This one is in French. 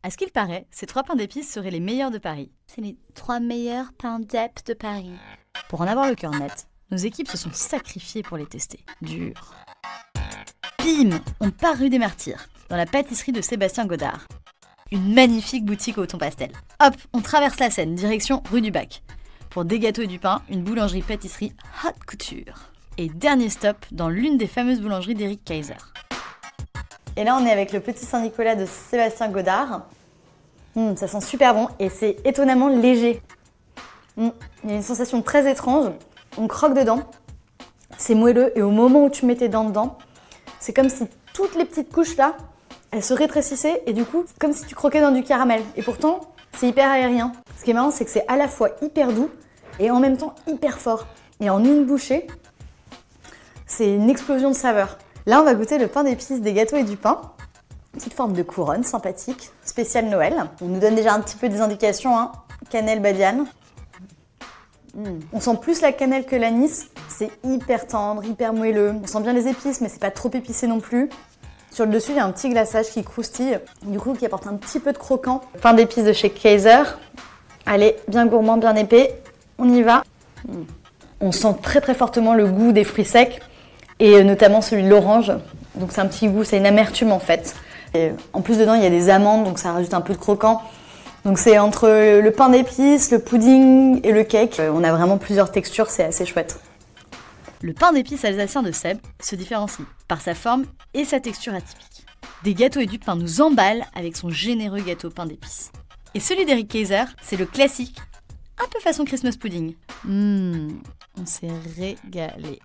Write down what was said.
À ce qu'il paraît, ces 3 pains d'épices seraient les meilleurs de Paris. C'est les 3 meilleurs pains d'ép de Paris. Pour en avoir le cœur net, nos équipes se sont sacrifiées pour les tester. Dur. Bim! On part rue des Martyrs, dans la pâtisserie de Sébastien Godard. Une magnifique boutique au ton pastel. Hop, on traverse la Seine, direction rue du Bac. Pour des gâteaux et du pain, une boulangerie-pâtisserie haute couture. Et dernier stop, dans l'une des fameuses boulangeries d'Eric Kaiser. Et là, on est avec le petit Saint-Nicolas de Sébastien Godard. Ça sent super bon et c'est étonnamment léger. Il y a une sensation très étrange. On croque dedans, c'est moelleux et au moment où tu mets tes dents dedans, c'est comme si toutes les petites couches là, elles se rétrécissaient et du coup, c'est comme si tu croquais dans du caramel. Et pourtant, c'est hyper aérien. Ce qui est marrant, c'est que c'est à la fois hyper doux et en même temps hyper fort. Et en une bouchée, c'est une explosion de saveurs. Là, on va goûter le pain d'épices des gâteaux et du pain. Petite forme de couronne sympathique, spéciale Noël. On nous donne déjà un petit peu des indications, hein. Cannelle, badiane. On sent plus la cannelle que l'anis. C'est hyper tendre, hyper moelleux. On sent bien les épices, mais c'est pas trop épicé non plus. Sur le dessus, il y a un petit glaçage qui croustille, du coup qui apporte un petit peu de croquant. Pain d'épices de chez Kaiser. Allez, bien gourmand, bien épais. On y va. On sent très très fortement le goût des fruits secs et notamment celui de l'orange. Donc c'est un petit goût, c'est une amertume en fait. Et en plus dedans, il y a des amandes, donc ça rajoute un peu de croquant. Donc c'est entre le pain d'épices, le pudding et le cake. On a vraiment plusieurs textures, c'est assez chouette. Le pain d'épices alsacien de Seb se différencie par sa forme et sa texture atypique. Des gâteaux et du pain nous emballent avec son généreux gâteau pain d'épices. Et celui d'Eric Kaiser, c'est le classique, un peu façon Christmas pudding. On s'est régalé.